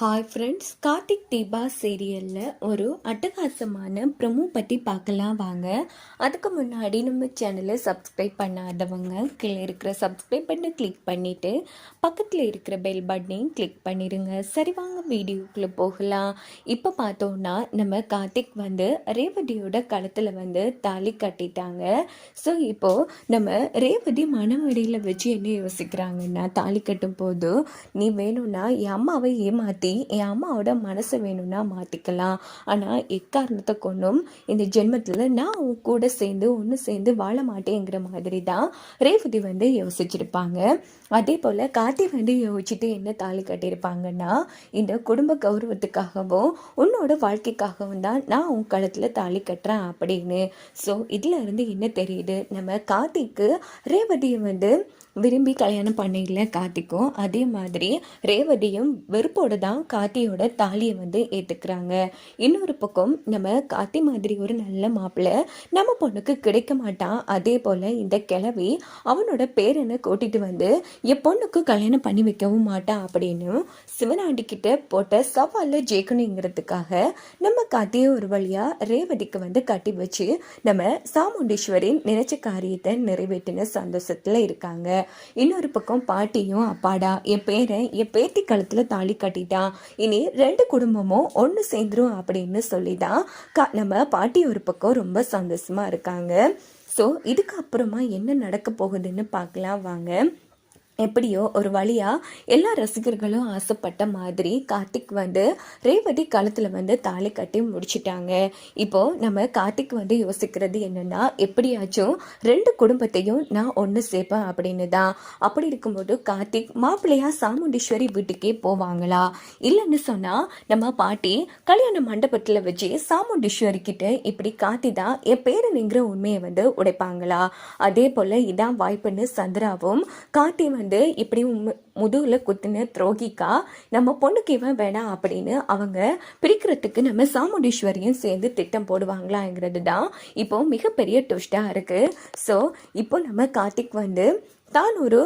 Hi friends, Karthik Deepa சீரியலில் ஒரு அட்டகாசமான ப்ரமோ பற்றி பார்க்கலாம் வாங்க. அதுக்கு முன்னாடி நம்ம சேனலை சப்ஸ்கிரைப் பண்ணாதவங்க கீழே இருக்கிற சப்ஸ்கிரைப் பண்ணி கிளிக் பண்ணிவிட்டு பக்கத்தில் இருக்கிற பெல் பட்டனையும் கிளிக் பண்ணிடுங்க. சரி வாங்க வீடியோக்குள்ளே போகலாம். இப்போ பார்த்தோன்னா நம்ம கார்த்திக் ரேவதியோட கழுத்தில் தாலி கட்டிட்டாங்க. ஸோ இப்போது நம்ம ரேவதி மனவெடியில் வச்சு என்ன யோசிக்கிறாங்கன்னா, தாலி கட்டும் போது நீ வேணும்னா என் அம்மாவை ஏமாற்றி என் அம்மாவோட மனசை வேணும்னா மாற்றிக்கலாம், ஆனால் எக்காரணத்தை கொண்டும் இந்த ஜென்மத்தில் நான் உன் கூட ஒன்று சேர்ந்து வாழ மாட்டேங்கிற மாதிரி தான் ரேவதி யோசிச்சிருப்பாங்க. அதே போல் கார்த்தி யோசிச்சுட்டு என்ன தாலி கட்டியிருப்பாங்கன்னா, இந்த குடும்ப கௌரவத்துக்காகவும் உன்னோட வாழ்க்கைக்காகவும் தான் நான் உன் கழுத்தில் தாலி கட்டுறேன் அப்படின்னு. ஸோ இதில் இருந்து என்ன தெரியுது, நம்ம கார்த்திக்கு ரேவதியை விரும்பி கல்யாணம் பண்ணிடல கார்த்திக்கும். அதே மாதிரி ரேவதியும் வெறுப்போடு தான் கார்த்தியோட தாலியை ஏற்றுக்கிறாங்க. இன்னொரு பக்கம் நம்ம கார்த்தி மாதிரி ஒரு நல்ல மாப்பிள்ளை நம்ம பொண்ணுக்கு கிடைக்க மாட்டான். அதே போல் இந்த கிழவி அவனோட பேரனை கூட்டிட்டு என் பொண்ணுக்கு கல்யாணம் பண்ணி வைக்கவும் மாட்டான் அப்படின்னு சிவனாண்டிக்கிட்ட போட்ட சவாலில் ஜெயிக்கணுங்கிறதுக்காக நம்ம கார்த்தியை ஒரு வழியாக ரேவதிக்கு கட்டி வச்சு நம்ம சாமுண்டீஸ்வரி நினைச்ச காரியத்தை நிறைவேற்றின சந்தோஷத்தில் இருக்காங்க. இன்னொரு பக்கம் பாட்டியும் அப்பாடா என் பேரன் என் பேத்தி கழுத்துல தாலி கட்டிட்டான், இனி 2 குடும்பமும் ஒன்று சேர்ந்துரும் அப்படின்னு சொல்லிதான் நம்ம பாட்டி ஒரு பக்கம் ரொம்ப சந்தோஷமா இருக்காங்க. ஸோ இதுக்கு அப்புறமா என்ன நடக்க போகுதுன்னு பார்க்கலாம் வாங்க. எப்படியோ ஒரு வழியாக எல்லா ரசிகர்களும் ஆசைப்பட்ட மாதிரி கார்த்திக் ரேவதி காலத்தில் தாலி கட்டி முடிச்சிட்டாங்க. இப்போது நம்ம கார்த்திக் யோசிக்கிறது என்னென்னா, எப்படியாச்சும் 2 குடும்பத்தையும் நான் ஒன்று சேர்ப்பேன் அப்படின்னு தான். அப்படி இருக்கும்போது கார்த்திக் மாப்பிள்ளையா சாமுண்டீஸ்வரி வீட்டுக்கே போவாங்களா, இல்லைன்னு சொன்னால் நம்ம பாட்டி கல்யாண மண்டபத்தில் வச்சு சாமுண்டீஸ்வரி கிட்ட இப்படி கார்த்தி தான் என் பேரனுங்கிற உண்மையை உடைப்பாங்களா? அதே போல் இதான் வாய்ப்புன்னு சந்திராவும் கார்த்தி இப்படி முதுகில் குத்துன துரோகிக்கா நம்ம பொண்ணுக்கு இவன் வேணாம் அப்படின்னு அவங்க பிரிக்கிறதுக்கு நம்ம சாமுண்டீஸ்வரியும் சேர்ந்து திட்டம் போடுவாங்களாங்கிறது தான் இப்போ மிகப்பெரிய ட்விஸ்டாக இருக்குது. ஸோ இப்போ நம்ம கார்த்திக் தான் ஒரு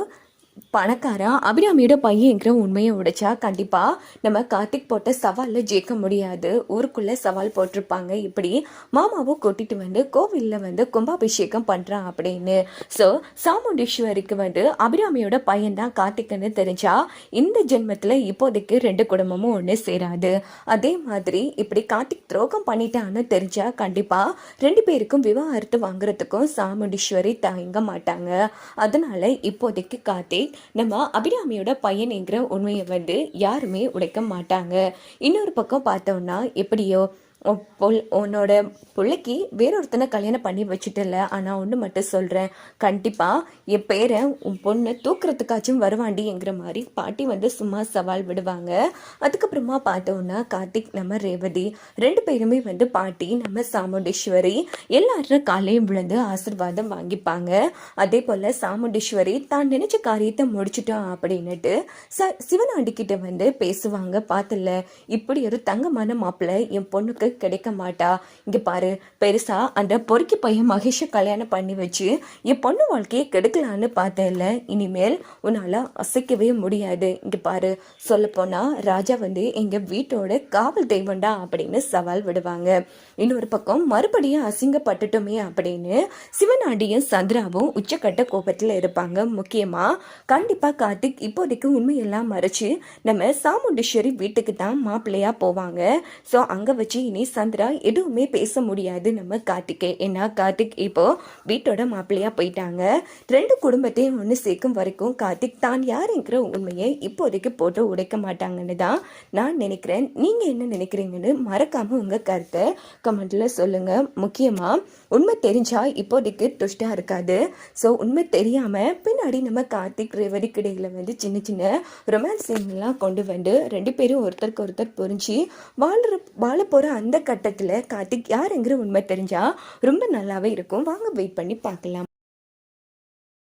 பணக்காரா அபிராமியோட பையங்கிற உண்மையை உடைச்சா கண்டிப்பாக நம்ம கார்த்திக் போட்ட சவாலில் ஜெயிக்க முடியாது. ஊருக்குள்ளே சவால் போட்டிருப்பாங்க, இப்படி மாமாவும் கூட்டிட்டு கோவிலில் கும்பாபிஷேகம் பண்ணுறான் அப்படின்னு. ஸோ சாமுண்டீஸ்வரிக்கு அபிராமியோட பையன்தான் கார்த்திக்னு தெரிஞ்சா இந்த ஜென்மத்தில் இப்போதைக்கு 2 குடும்பமும் ஒன்று சேராது. அதே மாதிரி இப்படி கார்த்திக் துரோகம் பண்ணிட்டான்னு தெரிஞ்சா கண்டிப்பாக 2 பேருக்கும் விவாகரத்து வாங்குறதுக்கும் சாமுண்டீஸ்வரி தயங்க மாட்டாங்க. அதனால இப்போதைக்கு கார்த்திக் நம்ம அபிராமியோட பையன்ங்கிற உண்மையை யாருமே உடைக்க மாட்டாங்க. இன்னொரு பக்கம் பார்த்தோம்னா, எப்படியோ உன்னோட பிள்ளைக்கு வேறொருத்தனை கல்யாணம் பண்ணி வச்சுட்டல, ஆனால் ஒன்று மட்டும் சொல்கிறேன், கண்டிப்பாக என் பேரை உன் பொண்ணை தூக்குறதுக்காச்சும் வருவாண்டிங்கிற மாதிரி பாட்டி சும்மா சவால் விடுவாங்க. அதுக்கப்புறமா பார்த்தோன்னா கார்த்திக் நம்ம ரேவதி 2 பேருமே பாட்டி நம்ம சாமுண்டீஸ்வரி எல்லாரும் காலையும் விழுந்து ஆசீர்வாதம் வாங்கிப்பாங்க. அதே போல் சாமுண்டீஸ்வரி தான் நினைச்ச காரியத்தை முடிச்சுட்டோம் அப்படின்னுட்டு சிவனாண்டிக்கிட்ட பேசுவாங்க. பார்த்துல இப்படி ஒரு தங்கமான மாப்பிள்ளை என் பொண்ணுக்கு கிடைக்க மாட்டா, இங்க பாரு பெருசா அந்த பொறுக்கி பையன் மகேஷை கல்யாணம் பண்ணி வச்சு என் பொண்ணு வாழ்க்கையை கெடுக்கலான்னு பார்த்தேன்ல, இனிமேல் உன்னால அசைக்கவே முடியாது. இங்க பாரு, சொல்ல போனா ராஜா எங்க வீட்டோட காவல் தெய்வம்டா அப்படின்னு சவால் விடுவாங்க. இன்னொரு பக்கம் மறுபடியும் அசிங்கப்பட்டுட்டோமே அப்படின்னு சிவனாண்டியும் சந்திராவும் உச்சக்கட்ட கோபத்தில் இருப்பாங்க. முக்கியமா கண்டிப்பா கார்த்திக் இப்போதைக்கு உண்மையெல்லாம் மறைச்சு நம்ம சாமுண்டீஸ்வரி வீட்டுக்கு தான் மாப்பிள்ளையா போவாங்க. ஸோ அங்க வச்சு இனி சந்திரா எதுவுமே பேச முடியாது நம்ம கார்த்திகே. ஏன்னா கார்த்திக் இப்போ வீட்டோட மாப்பிள்ளையா போயிட்டாங்க. 2 குடும்பத்தையும் ஒன்று சேர்க்கும் வரைக்கும் கார்த்திக் தான் யாருங்கிற உண்மையை இப்போதைக்கு போட்டு உடைக்க மாட்டாங்கன்னு தான் நான் நினைக்கிறேன். நீங்க என்ன நினைக்கிறீங்கன்னு மறக்காம உங்க கருத்தை கமெண்ட்ல சொல்லுங்க. முக்கியமா உண்மை தெரிஞ்சா இப்போதைக்கு ட்விஸ்டா இருக்காது. ஸோ உண்மை தெரியாம பின்னாடி நம்ம கார்த்திக் ரேவதிக்கு இடையில சின்ன சின்ன ரொமான்ஸ் சீன்லாம் கொண்டு 2 பேரும் ஒருத்தருக்கு ஒருத்தர் புரிஞ்சு வாழ போற அந்த கட்டத்தில் கார்த்திக் யாருங்கிற உண்மை தெரிஞ்சா ரொம்ப நல்லாவே இருக்கும். வாங்க வெயிட் பண்ணி பார்க்கலாம்.